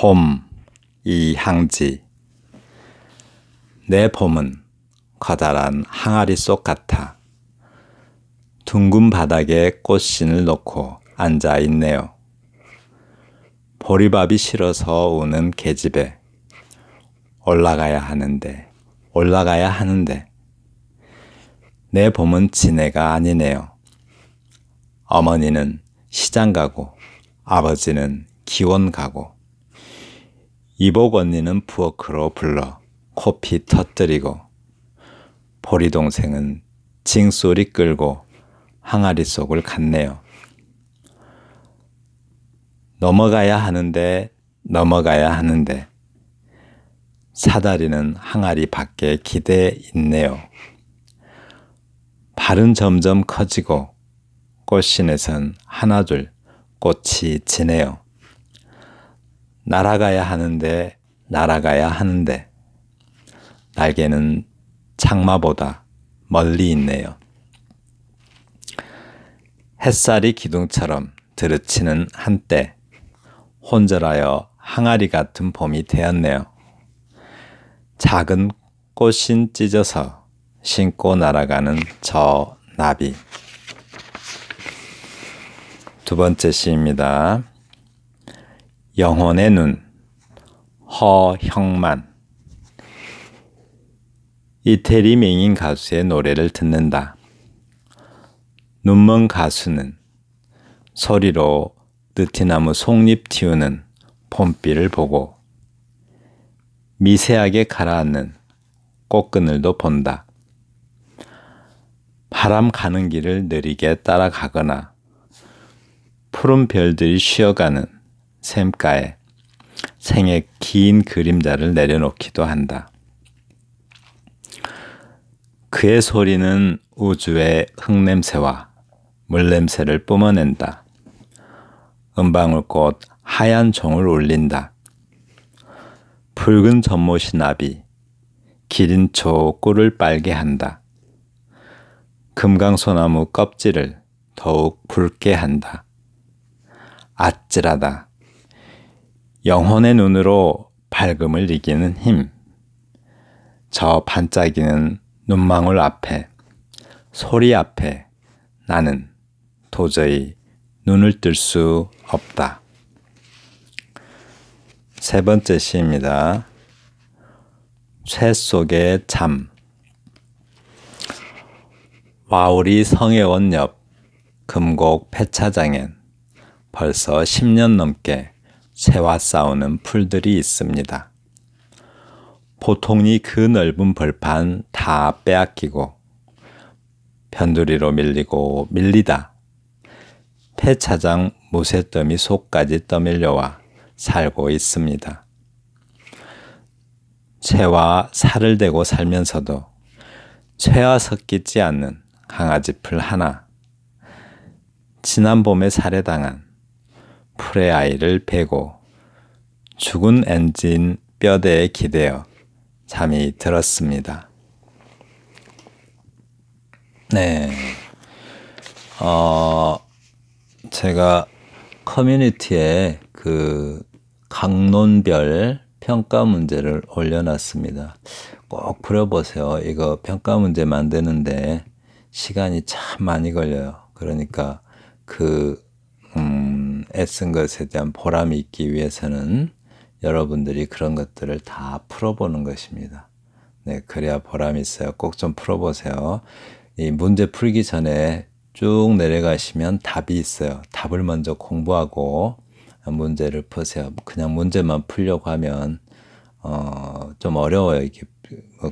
봄, 이항지. 내 봄은 커다란 항아리 속 같아. 둥근 바닥에 꽃신을 놓고 앉아 있네요. 보리밥이 싫어서 우는 계집애. 올라가야 하는데 내 봄은 지네가 아니네요. 어머니는 시장 가고 아버지는 기원 가고 이복 언니는 부엌으로 불러 코피 터뜨리고 보리 동생은 징소리 끌고 항아리 속을 갔네요. 넘어가야 하는데 사다리는 항아리 밖에 기대 있네요. 발은 점점 커지고 꽃신에선 하나둘 꽃이 지네요. 날아가야 하는데 날개는 창마보다 멀리 있네요. 햇살이 기둥처럼 들으치는 한때 혼절하여 항아리 같은 봄이 되었네요. 작은 꽃신 찢어서 신고 날아가는 저 나비. 두 번째 시입니다. 영혼의 눈, 허형만. 이태리 맹인 가수의 노래를 듣는다. 눈먼 가수는 소리로 느티나무 속잎 틔우는 봄비를 보고 미세하게 가라앉는 꽃그늘도 본다. 바람 가는 길을 느리게 따라가거나 푸른 별들이 쉬어가는 샘가에 생의 긴 그림자를 내려놓기도 한다. 그의 소리는 우주의 흙냄새와 물냄새를 뿜어낸다. 은방울꽃 하얀 종을 울린다. 붉은 전못이 나비 기린초 꿀을 빨게 한다. 금강소나무 껍질을 더욱 붉게 한다. 아찔하다. 영혼의 눈으로 밝음을 이기는 힘. 저 반짝이는 눈망울 앞에, 소리 앞에 나는 도저히 눈을 뜰 수 없다. 세 번째 시입니다. 쇠 속의 잠. 와우리 성혜원 옆 금곡 폐차장엔 벌써 10년 넘게 새와 싸우는 풀들이 있습니다. 보통이 그 넓은 벌판 다 빼앗기고 변두리로 밀리다 폐차장 무쇠더미 속까지 떠밀려와 살고 있습니다. 쇠와 살을 대고 살면서도 쇠와 섞이지 않는 강아지 풀 하나. 지난 봄에 살해당한 풀의 아이를 베고 죽은 엔진 뼈대에 기대어 잠이 들었습니다. 네. 제가 커뮤니티에 그 강론별 평가 문제를 올려놨습니다. 꼭 풀어보세요. 이거 평가 문제 만드는데 시간이 참 많이 걸려요. 그러니까 애쓴 것에 대한 보람이 있기 위해서는 여러분들이 그런 것들을 다 풀어보는 것입니다. 네, 그래야 보람이 있어요. 꼭 좀 풀어보세요. 이 문제 풀기 전에 쭉 내려가시면 답이 있어요. 답을 먼저 공부하고 문제를 푸세요. 그냥 문제만 풀려고 하면 좀 어려워요. 이게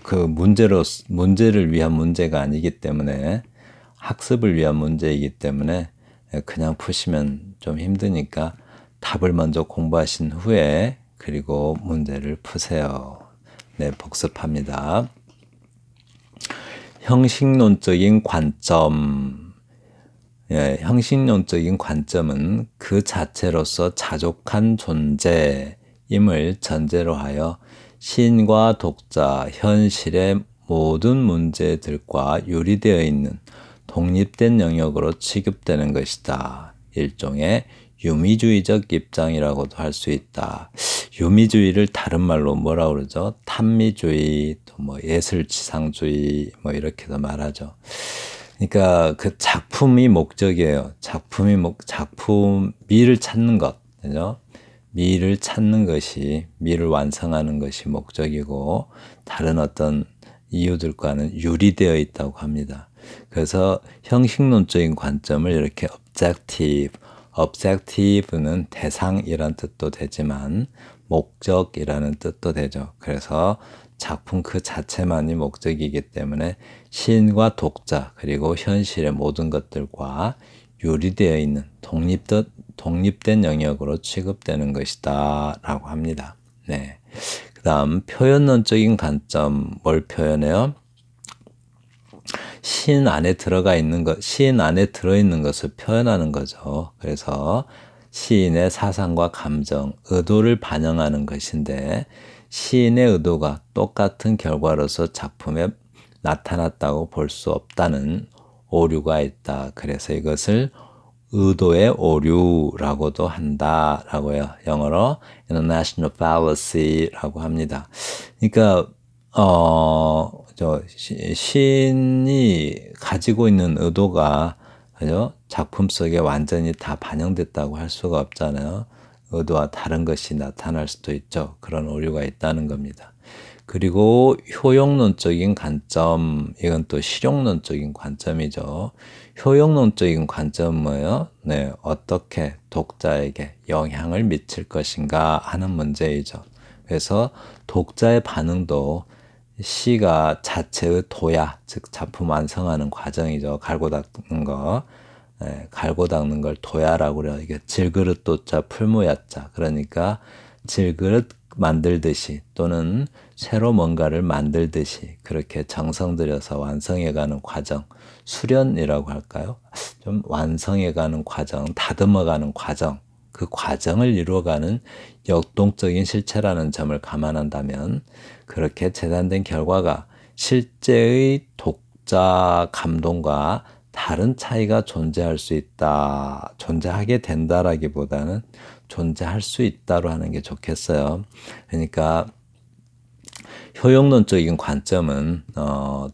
그 문제를 위한 문제가 아니기 때문에 학습을 위한 문제이기 때문에 그냥 푸시면 좀 힘드니까 답을 먼저 공부하신 후에 그리고 문제를 푸세요. 네, 복습합니다. 형식론적인 관점. 형식론적인 관점은 그 자체로서 자족한 존재임을 전제로 하여 시인과 독자, 현실의 모든 문제들과 유리되어 있는 독립된 영역으로 취급되는 것이다. 일종의 유미주의적 입장이라고도 할 수 있다. 유미주의를 다른 말로 뭐라 그러죠? 탐미주의, 또 뭐 예술치상주의, 뭐 이렇게도 말하죠. 그러니까 그 작품이 목적이에요. 작품, 미를 찾는 것, 그죠? 미를 찾는 것이, 미를 완성하는 것이 목적이고, 다른 어떤 이유들과는 유리되어 있다고 합니다. 그래서 형식론적인 관점을 이렇게 objective는 대상이란 뜻도 되지만 목적이라는 뜻도 되죠. 그래서 작품 그 자체만이 목적이기 때문에 시인과 독자 그리고 현실의 모든 것들과 유리되어 있는 독립된 영역으로 취급되는 것이다 라고 합니다. 네. 그 다음 표현론적인 관점 뭘 표현해요? 시인 안에 들어있는 것을 표현하는 거죠. 그래서 시인의 사상과 감정, 의도를 반영하는 것인데 시인의 의도가 똑같은 결과로서 작품에 나타났다고 볼 수 없다는 오류가 있다. 그래서 이것을 의도의 오류라고도 한다라고요. 영어로 international fallacy라고 합니다. 그러니까 시인이 가지고 있는 의도가 그죠? 작품 속에 완전히 다 반영됐다고 할 수가 없잖아요. 의도와 다른 것이 나타날 수도 있죠. 그런 오류가 있다는 겁니다. 그리고 효용론적인 관점, 이건 또 실용론적인 관점이죠. 효용론적인 관점은 뭐예요? 네, 어떻게 독자에게 영향을 미칠 것인가 하는 문제이죠. 그래서 독자의 반응도 시가 자체의 도야, 즉 작품 완성하는 과정이죠. 갈고 닦는 거. 갈고 닦는 걸 도야라고 그래요. 이게 질그릇 도자 풀무야자. 그러니까 질그릇 만들듯이 또는 새로 뭔가를 만들듯이 그렇게 정성 들여서 완성해가는 과정, 수련이라고 할까요? 좀 완성해가는 과정, 다듬어가는 과정, 그 과정을 이루어가는 역동적인 실체라는 점을 감안한다면 그렇게 재단된 결과가 실제의 독자 감동과 다른 차이가 존재할 수 있다. 존재하게 된다라기보다는 존재할 수 있다로 하는 게 좋겠어요. 그러니까 효용론적인 관점은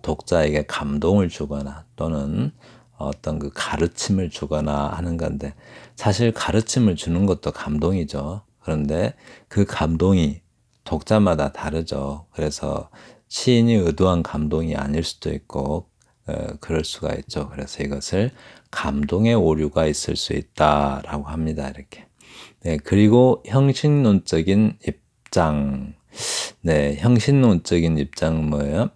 독자에게 감동을 주거나 또는 어떤 그 가르침을 주거나 하는 건데 사실 가르침을 주는 것도 감동이죠. 그런데 그 감동이 독자마다 다르죠. 그래서 시인이 의도한 감동이 아닐 수도 있고 그럴 수가 있죠. 그래서 이것을 감동의 오류가 있을 수 있다라고 합니다. 이렇게. 네, 그리고 형식론적인 입장. 네, 형식론적인 입장은 뭐예요?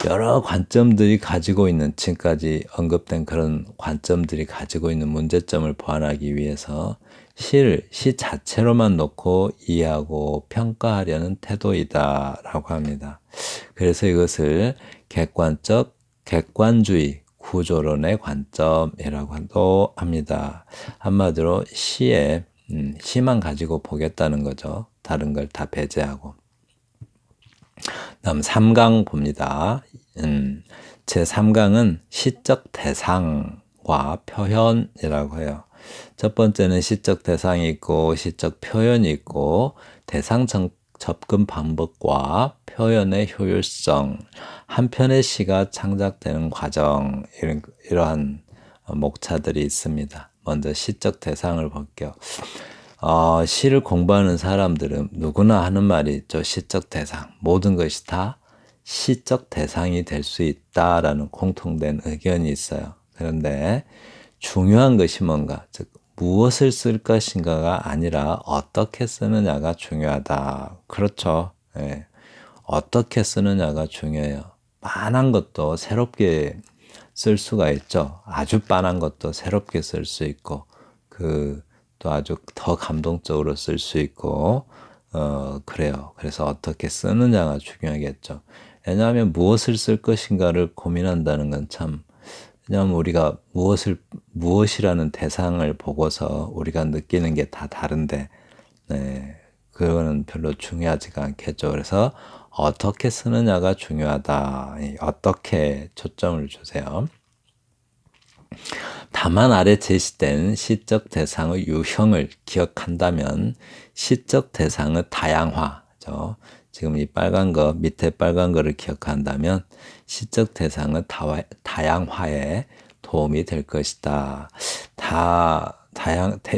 여러 관점들이 가지고 있는, 지금까지 언급된 그런 관점들이 가지고 있는 문제점을 보완하기 위해서 시 자체로만 놓고 이해하고 평가하려는 태도이다라고 합니다. 그래서 이것을 객관주의 구조론의 관점이라고도 합니다. 한마디로 시만 가지고 보겠다는 거죠. 다른 걸 다 배제하고. 다음 3강 봅니다. 제 3강은 시적 대상과 표현이라고 해요. 첫 번째는 시적 대상이 있고 시적 표현이 있고 대상 접근 방법과 표현의 효율성, 한 편의 시가 창작되는 과정, 이러한 목차들이 있습니다. 먼저 시적 대상을 볼게요. 시를 공부하는 사람들은 누구나 하는 말이 있죠. 시적 대상. 모든 것이 다 시적 대상이 될 수 있다라는 공통된 의견이 있어요. 그런데 중요한 것이 뭔가, 즉 무엇을 쓸 것인가가 아니라 어떻게 쓰느냐가 중요하다. 그렇죠. 예. 어떻게 쓰느냐가 중요해요. 빤한 것도 새롭게 쓸 수가 있죠. 아주 빤한 것도 새롭게 쓸 수 있고, 또 아주 더 감동적으로 쓸 수 있고, 그래요. 그래서 어떻게 쓰느냐가 중요하겠죠. 왜냐하면 무엇을 쓸 것인가를 고민한다는 건 참, 왜냐하면 우리가 무엇이라는 대상을 보고서 우리가 느끼는 게 다 다른데, 네, 그거는 별로 중요하지가 않겠죠. 그래서 어떻게 쓰느냐가 중요하다. 어떻게 초점을 주세요. 다만 아래 제시된 시적 대상의 유형을 기억한다면 시적 대상의 다양화죠. 지금 이 빨간 거 밑에 빨간 거를 기억한다면 시적 대상의 다양화에 도움이 될 것이다.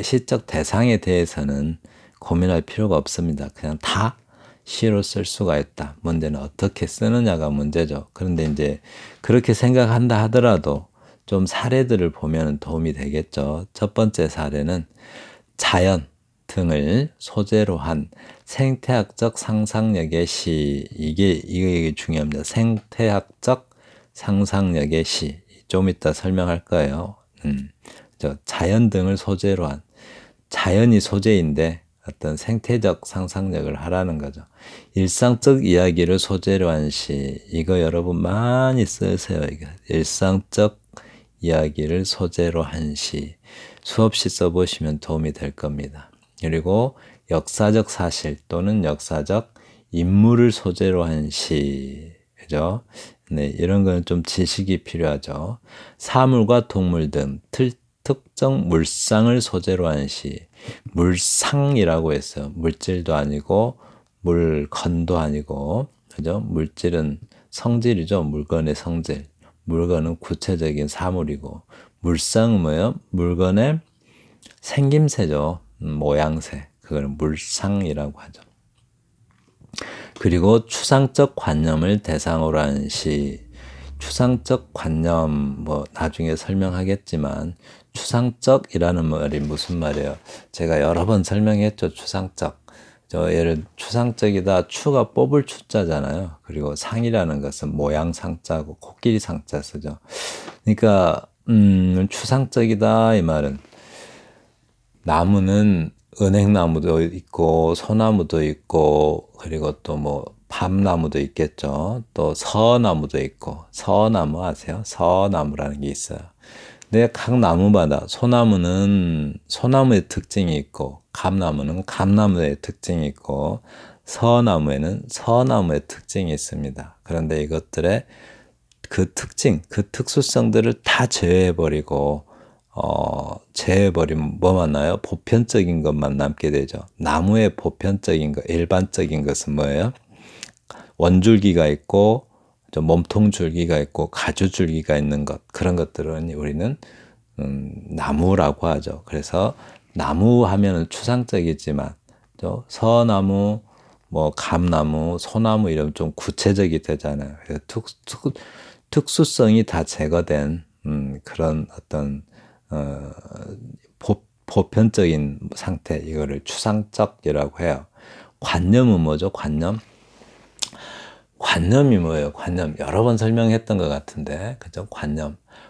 시적 대상에 대해서는 고민할 필요가 없습니다. 그냥 다 시로 쓸 수가 있다. 문제는 어떻게 쓰느냐가 문제죠. 그런데 이제 그렇게 생각한다 하더라도 좀 사례들을 보면 도움이 되겠죠. 첫 번째 사례는 자연 등을 소재로 한 생태학적 상상력의 시. 이게 중요합니다. 생태학적 상상력의 시. 좀 이따 설명할 거예요. 자연 등을 소재로 한 자연이 소재인데 어떤 생태적 상상력을 하라는 거죠. 일상적 이야기를 소재로 한 시. 이거 여러분 많이 쓰세요. 이거. 일상적 이야기를 소재로 한 시. 수없이 써보시면 도움이 될 겁니다. 그리고 역사적 사실 또는 역사적 인물을 소재로 한 시. 그죠? 네, 이런 거는 좀 지식이 필요하죠. 사물과 동물 등 특정 물상을 소재로 한 시. 물상이라고 했어요. 물질도 아니고 물건도 아니고, 그죠? 물질은 성질이죠. 물건의 성질. 물건은 구체적인 사물이고, 물상은 뭐예요? 물건의 생김새죠. 모양새. 그걸 물상이라고 하죠. 그리고 추상적 관념을 대상으로 한 시. 추상적 관념, 뭐, 나중에 설명하겠지만, 추상적이라는 말이 무슨 말이에요? 제가 여러 번 설명했죠, 추상적. 추상적이다, 추가 뽑을 추자잖아요. 그리고 상이라는 것은 모양 상자고, 코끼리 상자 쓰죠. 그러니까, 추상적이다, 이 말은, 나무는 은행나무도 있고 소나무도 있고 그리고 또 뭐 밤나무도 있겠죠. 또 서나무도 있고 서나무 아세요? 서나무라는 게 있어요. 근데 각 나무마다 소나무는 소나무의 특징이 있고 감나무는 감나무의 특징이 있고 서나무에는 서나무의 특징이 있습니다. 그런데 이것들의 그 특징, 그 특수성들을 다 제외해버리고 제해버리면 뭐만 나요? 보편적인 것만 남게 되죠. 나무의 보편적인 것, 일반적인 것은 뭐예요? 원줄기가 있고, 몸통줄기가 있고, 가주줄기가 있는 것. 그런 것들은 우리는 나무라고 하죠. 그래서 나무 하면은 추상적이지만, 서나무, 뭐 감나무, 소나무 이런 좀 구체적이 되잖아요. 그래서 특수성이 다 제거된 그런 어떤 보편적인 상태, 이거를 추상적이라고 해요. 관념은 뭐죠? 관념이 뭐예요? 관념. 여러 번 설명했던 것 같은데, 그죠?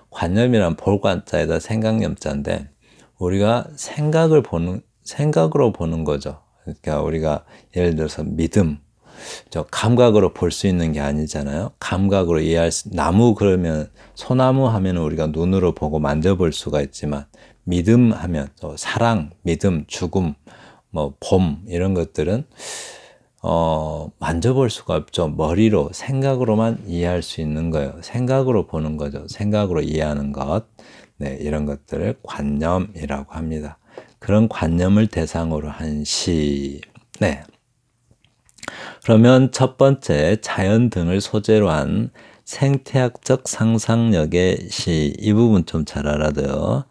관념이란 볼관자에다 생각념자인데, 우리가 생각으로 보는 거죠. 그러니까 우리가 예를 들어서 믿음, 감각으로 볼 수 있는 게 아니잖아요. 감각으로 나무 그러면 소나무 하면 우리가 눈으로 보고 만져볼 수가 있지만 믿음 하면 사랑, 믿음, 죽음, 뭐 봄 이런 것들은 만져볼 수가 없죠. 머리로 생각으로만 이해할 수 있는 거예요. 생각으로 보는 거죠. 생각으로 이해하는 것. 네, 이런 것들을 관념이라고 합니다. 그런 관념을 대상으로 한 시. 네. 그러면 첫 번째 자연 등을 소재로 한 생태학적 상상력의 시. 이 부분 좀 잘 알아둬요.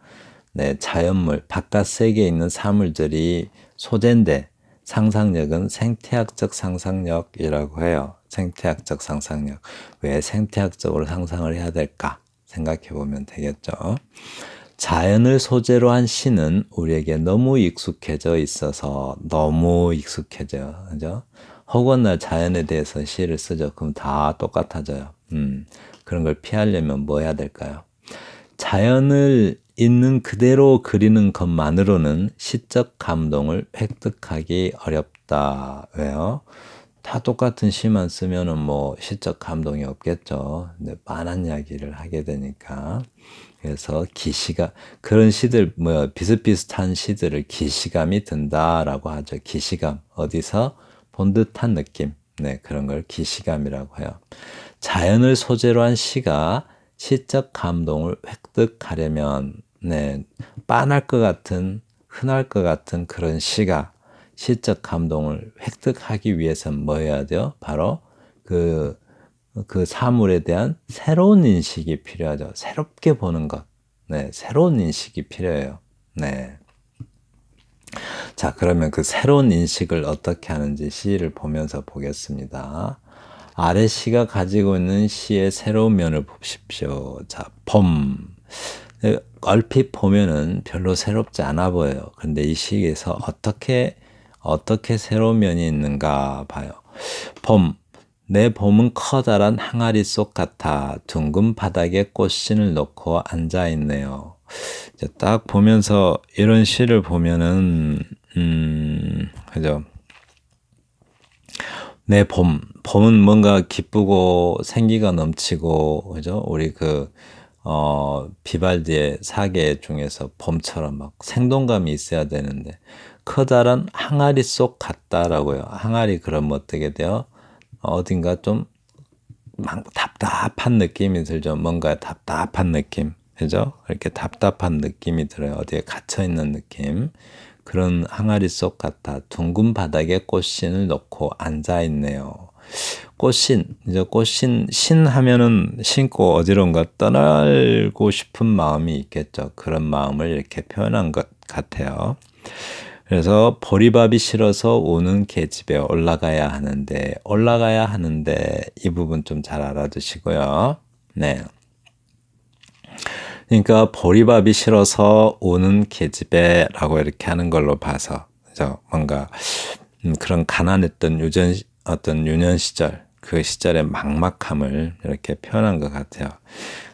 네, 자연물, 바깥 세계에 있는 사물들이 소재인데 상상력은 생태학적 상상력이라고 해요. 생태학적 상상력. 왜 생태학적으로 상상을 해야 될까? 생각해 보면 되겠죠. 자연을 소재로 한 시는 우리에게 너무 익숙해져 있어서 너무 익숙해져요. 그죠? 허구한 자연에 대해서 시를 쓰죠. 그럼 다 똑같아져요. 그런 걸 피하려면 뭐 해야 될까요? 자연을 있는 그대로 그리는 것만으로는 시적 감동을 획득하기 어렵다. 왜요? 다 똑같은 시만 쓰면은 뭐 시적 감동이 없겠죠. 근데 빤한 이야기를 하게 되니까. 그래서 그런 시들, 비슷비슷한 시들을 기시감이 든다라고 하죠. 기시감. 어디서 본 듯한 느낌. 네, 그런 걸 기시감이라고 해요. 자연을 소재로 한 시가 시적 감동을 획득하려면 빤할 것 같은 흔할 것 같은 그런 시가 시적 감동을 획득하기 위해서는 뭐 해야 돼요? 바로 그 사물에 대한 새로운 인식이 필요하죠. 새롭게 보는 것. 새로운 인식이 필요해요. 자, 그러면 그 새로운 인식을 어떻게 하는지 시를 보면서 보겠습니다. 아래 시가 가지고 있는 시의 새로운 면을 보십시오. 자, 봄. 얼핏 보면은 별로 새롭지 않아 보여요. 근데 이 시에서 어떻게 새로운 면이 있는가 봐요. 봄. 내 봄은 커다란 항아리 속 같아 둥근 바닥에 꽃신을 놓고 앉아 있네요. 딱 보면서 이런 시를 보면은 그죠? 내 봄은 뭔가 기쁘고 생기가 넘치고 그죠? 우리 비발디의 사계 중에서 봄처럼 막 생동감이 있어야 되는데 커다란 항아리 속 같다라고요. 항아리 그러면 어떻게 돼요? 어딘가 좀 막 답답한 느낌이 들죠. 뭔가 답답한 느낌. 그죠? 이렇게 답답한 느낌이 들어요. 어디에 갇혀 있는 느낌. 그런 항아리 속 같아 둥근 바닥에 꽃신을 놓고 앉아 있네요. 신 하면은 신고 어디론가 떠나고 싶은 마음이 있겠죠. 그런 마음을 이렇게 표현한 것 같아요. 그래서 보리밥이 싫어서 우는 계집에 올라가야 하는데 이 부분 좀 잘 알아두시고요. 네. 그러니까 보리밥이 싫어서 우는 계집애라고 이렇게 하는 걸로 봐서 그죠? 뭔가 그런 가난했던 유년 시절 그 시절의 막막함을 이렇게 표현한 것 같아요.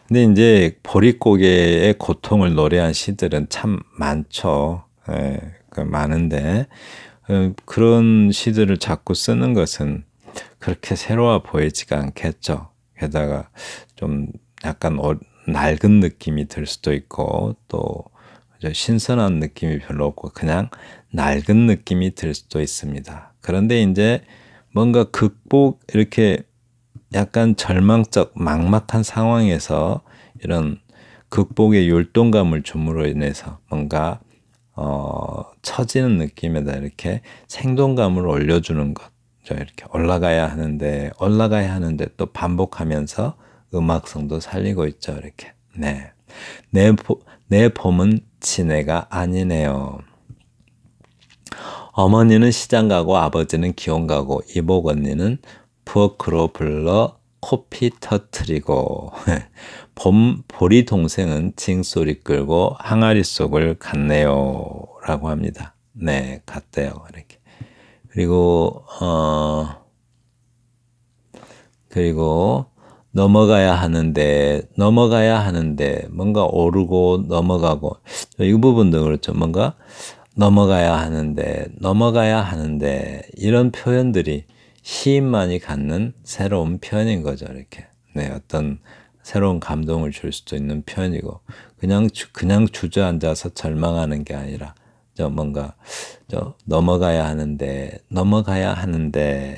근데 이제 보릿고개의 고통을 노래한 시들은 참 많죠. 많은데 그런 시들을 자꾸 쓰는 것은 그렇게 새로워 보이지가 않겠죠. 게다가 좀 약간 낡은 느낌이 들 수도 있고 또 신선한 느낌이 별로 없고 그냥 낡은 느낌이 들 수도 있습니다. 그런데 이제 뭔가 이렇게 약간 절망적 막막한 상황에서 이런 극복의 율동감을 줌으로 인해서 뭔가 처지는 느낌에다 이렇게 생동감을 올려주는 것. 이렇게 올라가야 하는데 또 반복하면서 음악성도 살리고 있죠. 이렇게. 네. 내 봄은 지네가 아니네요. 어머니는 시장 가고 아버지는 기혼 가고 이복 언니는 부엌으로 불러 코피 터트리고 보리 동생은 징소리 끌고 항아리 속을 갔네요 라고 합니다. 네, 갔대요. 이렇게. 그리고 넘어가야 하는데 뭔가 오르고 넘어가고 이 부분도 그렇죠. 뭔가 넘어가야 하는데 이런 표현들이 시인만이 갖는 새로운 표현인 거죠. 이렇게 어떤 새로운 감동을 줄 수도 있는 표현이고 그냥 주저앉아서 절망하는 게 아니라 넘어가야 하는데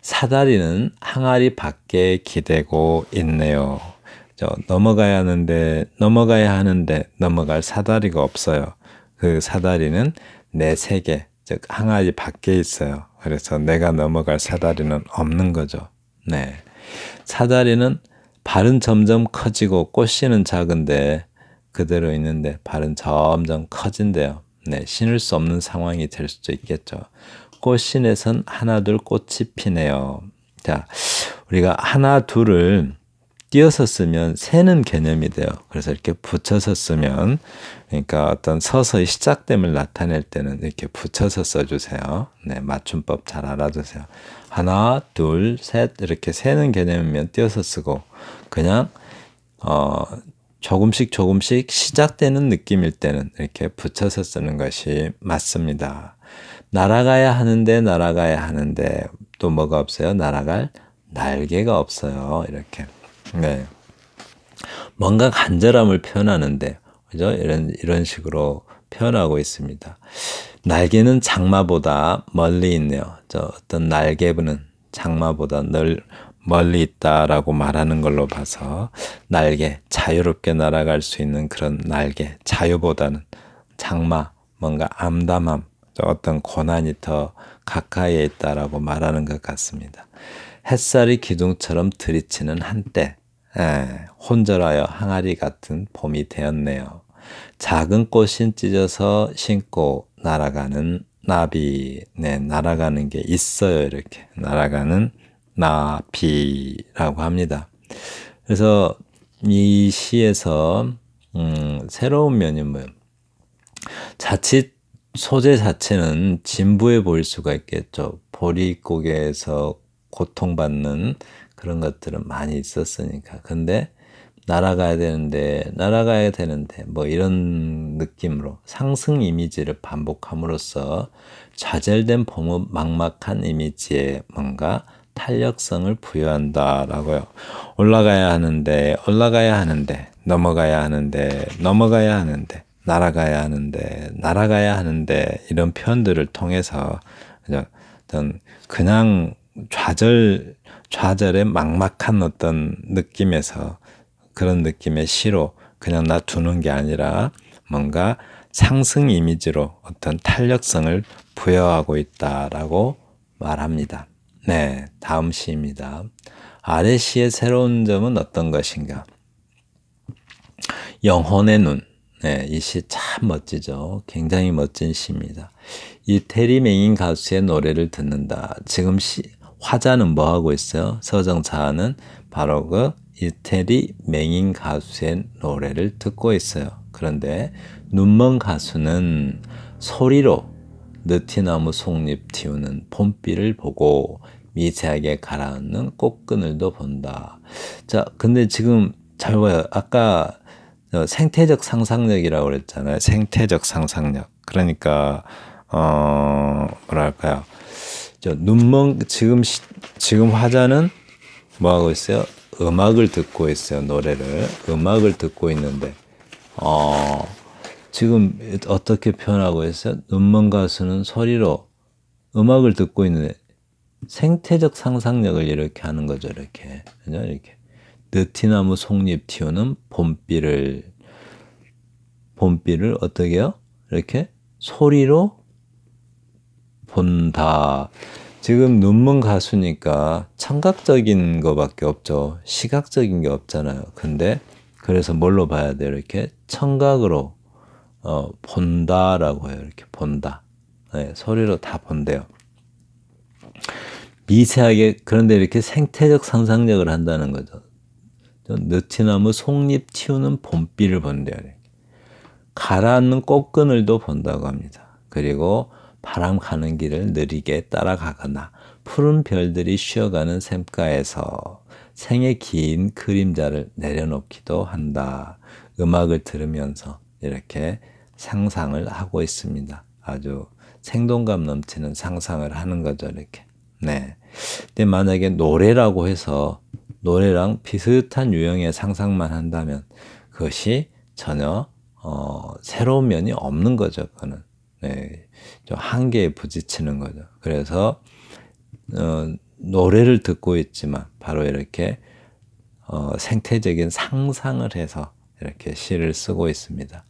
사다리는 항아리 밖에 기대고 있네요. 넘어가야 하는데 넘어갈 사다리가 없어요. 그 사다리는 내 세계, 즉 항아리 밖에 있어요. 그래서 내가 넘어갈 사다리는 없는 거죠. 네. 사다리는 발은 점점 커지고 꽃씨는 작은데 그대로 있는데 발은 점점 커진대요. 네, 신을 수 없는 상황이 될 수도 있겠죠. 꽃신에선 하나둘 꽃이 피네요. 자, 우리가 하나 둘을 띄어서 쓰면 세는 개념이 돼요. 그래서 이렇게 붙여서 쓰면 그러니까 어떤 서서히 시작됨을 나타낼 때는 이렇게 붙여서 써주세요. 네, 맞춤법 잘 알아두세요. 하나, 둘, 셋 이렇게 세는 개념이면 띄어서 쓰고 그냥 조금씩 시작되는 느낌일 때는 이렇게 붙여서 쓰는 것이 맞습니다. 날아가야 하는데 또 뭐가 없어요? 날아갈 날개가 없어요. 이렇게. 네. 뭔가 간절함을 표현하는데, 그죠? 이런 식으로 표현하고 있습니다. 날개는 장마보다 멀리 있네요. 어떤 날개부는 장마보다 멀리 있다라고 말하는 걸로 봐서 날개, 자유롭게 날아갈 수 있는 그런 날개, 자유보다는 장마, 뭔가 암담함, 어떤 고난이 더 가까이에 있다라고 말하는 것 같습니다. 햇살이 기둥처럼 들이치는 한때, 혼절하여 항아리 같은 봄이 되었네요. 작은 꽃신 찢어서 신고 날아가는 나비, 날아가는 게 있어요. 이렇게 날아가는 나비라고 합니다. 그래서 이 시에서 새로운 면이 뭐예요? 자칫 소재 자체는 진부해 보일 수가 있겠죠. 보릿고개에서 고통받는 그런 것들은 많이 있었으니까. 근데 날아가야 되는데 뭐 이런 느낌으로 상승 이미지를 반복함으로써 좌절된 봄의 막막한 이미지에 뭔가 탄력성을 부여한다라고요. 올라가야 하는데 넘어가야 하는데 날아가야 하는데 이런 표현들을 통해서 어떤 그냥 좌절의 막막한 어떤 느낌에서 그런 느낌의 시로 그냥 놔두는 게 아니라 뭔가 상승 이미지로 어떤 탄력성을 부여하고 있다라고 말합니다. 네, 다음 시입니다. 아래 시의 새로운 점은 어떤 것인가? 영혼의 눈. 네, 이 시 참 멋지죠. 굉장히 멋진 시입니다. 이태리 맹인 가수의 노래를 듣는다. 지금 화자는 뭐 하고 있어요? 서정차는 바로 그 이태리 맹인 가수의 노래를 듣고 있어요. 그런데 눈먼 가수는 소리로 느티나무 속잎 틔우는 봄비를 보고 미세하게 가라앉는 꽃그늘도 본다. 자, 근데 지금 잘 봐요. 아까 생태적 상상력이라고 그랬잖아요. 생태적 상상력. 그러니까 뭐랄까요? 지금 화자는 뭐 하고 있어요? 음악을 듣고 있어요. 음악을 듣고 있는데 지금 어떻게 표현하고 있어요? 눈먼 가수는 소리로 음악을 듣고 있는데 생태적 상상력을 이렇게 하는 거죠. 이렇게 느티나무 속잎 틔우는 봄비를 어떻게 해요? 이렇게 소리로 본다. 지금 눈먼 가수니까 청각적인 거밖에 없죠. 시각적인 게 없잖아요. 근데 그래서 뭘로 봐야 돼요? 이렇게 청각으로 본다라고 해요. 이렇게 본다. 네, 소리로 다 본대요. 미세하게 그런데 이렇게 생태적 상상력을 한다는 거죠. 느티나무 속잎 틔우는 봄비를 본대요. 가라앉는 꽃그늘도 본다고 합니다. 그리고 바람 가는 길을 느리게 따라가거나 푸른 별들이 쉬어가는 샘가에서 생의 긴 그림자를 내려놓기도 한다. 음악을 들으면서 이렇게 상상을 하고 있습니다. 아주 생동감 넘치는 상상을 하는 거죠, 이렇게. 네. 근데 만약에 노래라고 해서 노래랑 비슷한 유형의 상상만 한다면 그것이 전혀 새로운 면이 없는 거죠. 그거는 네, 좀 한계에 부딪히는 거죠. 그래서 노래를 듣고 있지만 바로 이렇게 생태적인 상상을 해서 이렇게 시를 쓰고 있습니다.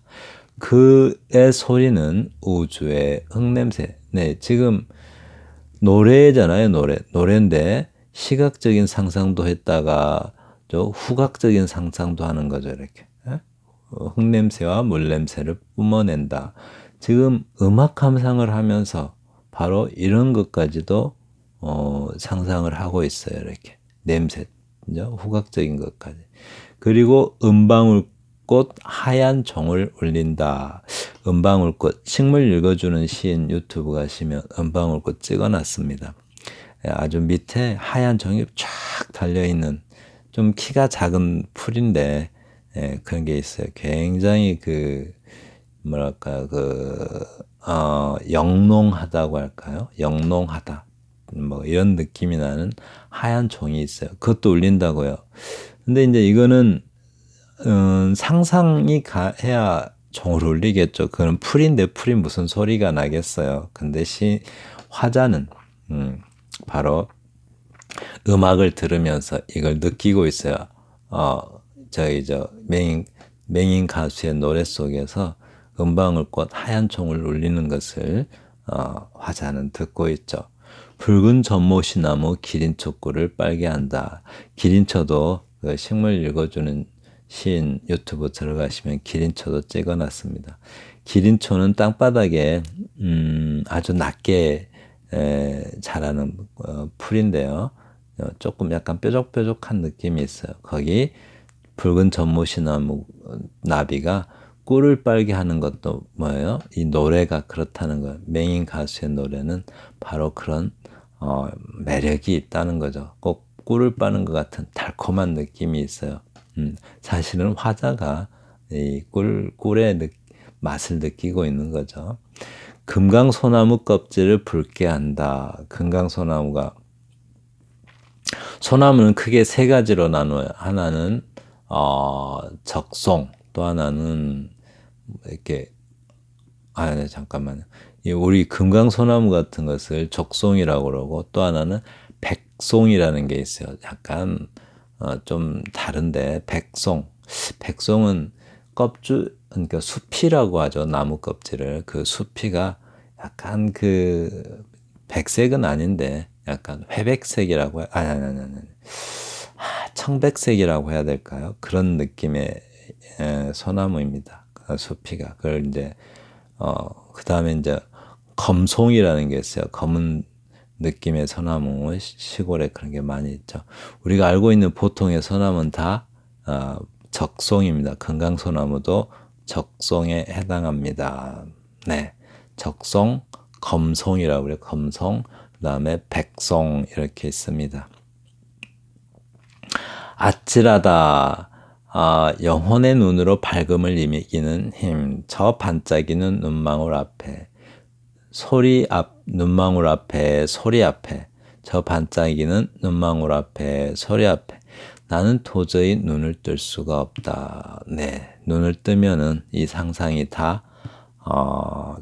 그의 소리는 우주의 흙냄새. 네, 지금 노래잖아요, 노래인데 시각적인 상상도 했다가 저 후각적인 상상도 하는 거죠, 이렇게. 흙냄새와 물냄새를 뿜어낸다. 지금 음악 감상을 하면서 바로 이런 것까지도 상상을 하고 있어요. 이렇게 냄새, 후각적인 것까지. 그리고 은방울꽃 하얀 종을 울린다. 은방울꽃 식물 읽어주는 시인 유튜브 가시면 은방울꽃 찍어놨습니다. 아주 밑에 하얀 종이 쫙 달려있는 좀 키가 작은 풀인데 그런 게 있어요. 굉장히 영롱하다고 할까요? 영롱하다. 뭐 이런 느낌이 나는 하얀 종이 있어요. 그것도 울린다고요. 근데 이제 이거는 상상이 해야 종을 울리겠죠. 그건 풀인데 풀이 무슨 소리가 나겠어요. 근데 화자는 바로 음악을 들으면서 이걸 느끼고 있어요. 맹인 가수의 노래 속에서 은방울꽃 하얀 총을 울리는 것을 화자는 듣고 있죠. 붉은 전모시나무 기린초 꿀을 빨게 한다. 기린초도 그 식물 읽어주는 시인 유튜브 들어가시면 기린초도 찍어놨습니다. 기린초는 땅바닥에 아주 낮게 자라는 풀인데요. 조금 약간 뾰족뾰족한 느낌이 있어요. 거기 붉은 전모시나무 나비가 꿀을 빨게 하는 것도 뭐예요? 이 노래가 그렇다는 거예요. 맹인 가수의 노래는 바로 그런 매력이 있다는 거죠. 꼭 꿀을 빠는 것 같은 달콤한 느낌이 있어요. 사실은 화자가 이 꿀의 맛을 느끼고 있는 거죠. 금강소나무 껍질을 붉게 한다. 소나무는 크게 세 가지로 나눠요. 하나는 적송, 또 하나는 이렇게 네, 잠깐만요. 우리 금강소나무 같은 것을 적송이라고 그러고 또 하나는 백송이라는 게 있어요. 약간 좀 다른데 백송은 그러니까 수피라고 하죠. 나무 껍질을. 그 수피가 약간 그 백색은 아닌데 약간 회백색이라고 아니. 청백색이라고 해야 될까요? 그런 느낌의 소나무입니다. 그 수피가. 그걸 이제 그다음에 이제 검송이라는 게 있어요. 검은 느낌의 소나무, 시골에 그런 게 많이 있죠. 우리가 알고 있는 보통의 소나무는 다 적송입니다. 금강소나무도 적송에 해당합니다. 네, 적송, 검송이라고 그래요. 검송, 그다음에 백송 이렇게 있습니다. 아찔하다. 영혼의 눈으로 밝음을 이기는 힘. 저 반짝이는 눈망울 앞에 눈망울 앞에 소리 앞에 저 반짝이는 눈망울 앞에 소리 앞에 나는 도저히 눈을 뜰 수가 없다. 네, 눈을 뜨면은 이 상상이 다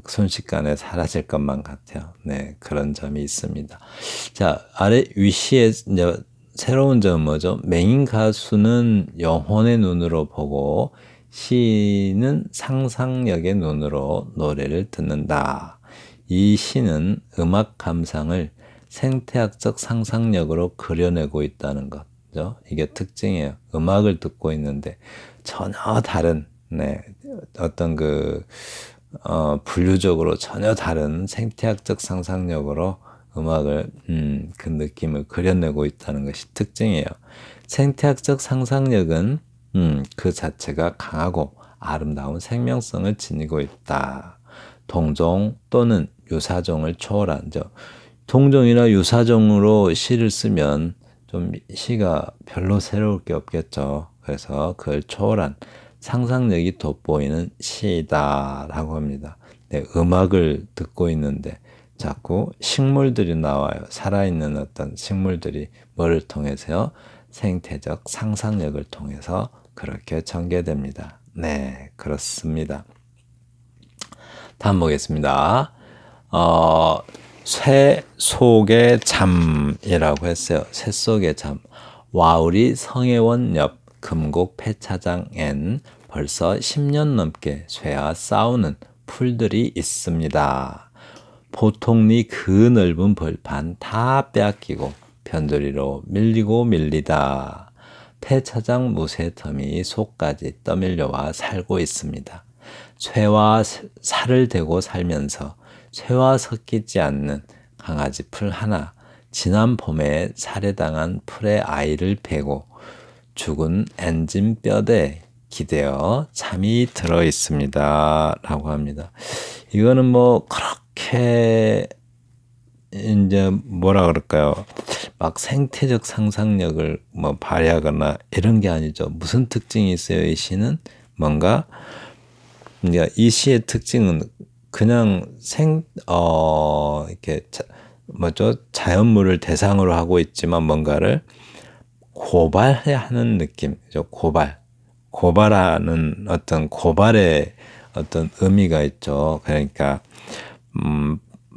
순식간에 사라질 것만 같아요. 네, 그런 점이 있습니다. 자, 아래 위시에 이제 새로운 점은 뭐죠? 맹인 가수는 영혼의 눈으로 보고 시인은 상상력의 눈으로 노래를 듣는다. 이 시는 음악 감상을 생태학적 상상력으로 그려내고 있다는 거죠. 이게 특징이에요. 음악을 듣고 있는데 전혀 다른 어떤 분류적으로 전혀 다른 생태학적 상상력으로 음악을 그 느낌을 그려내고 있다는 것이 특징이에요. 생태학적 상상력은 그 자체가 강하고 아름다운 생명성을 지니고 있다. 동종 또는 유사종을 초월한 동종이나 유사종으로 시를 쓰면 좀 시가 별로 새로울 게 없겠죠. 그래서 그걸 초월한 상상력이 돋보이는 시다라고 합니다. 네, 음악을 듣고 있는데 자꾸 식물들이 나와요. 살아있는 어떤 식물들이 뭐를 통해서요? 생태적 상상력을 통해서 그렇게 전개됩니다. 네, 그렇습니다. 다음 보겠습니다. 새 속의 잠이라고 했어요. 새 속의 잠. 와우리 성혜원 옆 금곡 폐차장엔 벌써 10년 넘게 쇠와 싸우는 풀들이 있습니다. 보통리 그 넓은 벌판 다 빼앗기고 변두리로 밀리고 밀리다. 폐차장 무쇠텀이 속까지 떠밀려와 살고 있습니다. 쇠와 살을 대고 살면서 쇠와 섞이지 않는 강아지 풀 하나, 지난 봄에 살해당한 풀의 아이를 베고 죽은 엔진 뼈대에 기대어 잠이 들어 있습니다. 라고 합니다. 이거는 뭐 그렇게 이제 뭐라 그럴까요? 막 생태적 상상력을 뭐 발휘하거나 이런 게 아니죠. 무슨 특징이 있어요? 이 시는 뭔가 그러니까 이 시의 특징은 그냥 이렇게 자연물을 대상으로 하고 있지만 뭔가를 고발하는 느낌이죠. 고발하는 어떤 고발의 어떤 의미가 있죠. 그러니까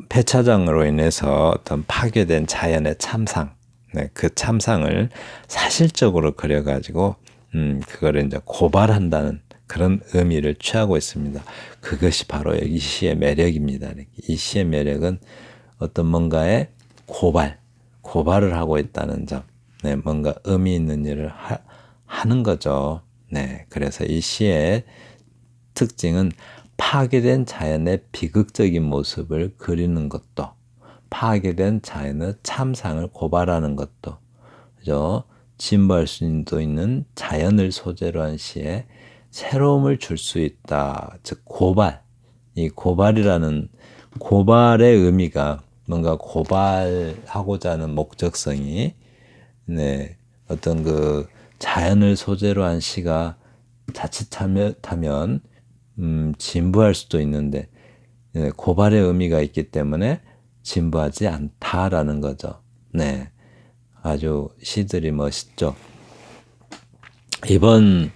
폐차장으로 인해서 어떤 파괴된 자연의 참상, 네, 그 참상을 사실적으로 그려가지고 그거를 이제 고발한다는 그런 의미를 취하고 있습니다. 그것이 바로 이 시의 매력입니다. 이 시의 매력은 어떤 뭔가의 고발을 하고 있다는 점, 네, 뭔가 의미 있는 일을 하는 거죠. 네, 그래서 이 시의 특징은 파괴된 자연의 비극적인 모습을 그리는 것도, 파괴된 자연의 참상을 고발하는 것도, 그죠? 진보할 수도 있는 자연을 소재로 한 시에 새로움을 줄 수 있다. 즉 이 고발이라는 고발의 의미가 뭔가 고발하고자 하는 목적성이 네, 어떤 그 자연을 소재로 한 시가 자칫하면 진부할 수도 있는데 네, 고발의 의미가 있기 때문에 진부하지 않다라는 거죠. 네, 아주 시들이 멋있죠. 이번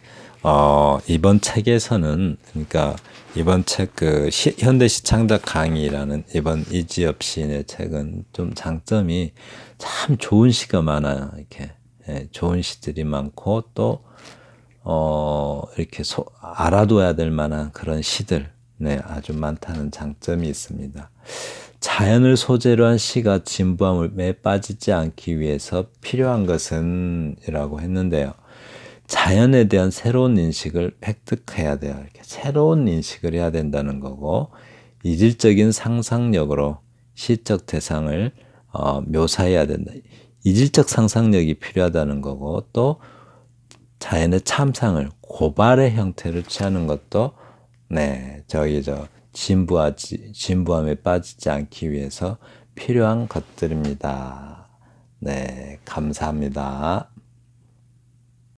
책에서는 그러니까 이번 책 그 현대시 창작 강의라는 이번 이지엽 시인의 책은 좀 장점이 참 좋은 시가 많아요. 이렇게 좋은 시들이 많고 또 이렇게 알아둬야 될 만한 그런 시들 네, 아주 많다는 장점이 있습니다. 자연을 소재로 한 시가 진부함에 빠지지 않기 위해서 필요한 것은 이라고 했는데요. 자연에 대한 새로운 인식을 획득해야 돼요. 이렇게 새로운 인식을 해야 된다는 거고 이질적인 상상력으로 시적 대상을 묘사해야 된다. 이질적 상상력이 필요하다는 거고 또 자연의 참상을 고발의 형태를 취하는 것도 네, 진부함에 빠지지 않기 위해서 필요한 것들입니다. 네, 감사합니다.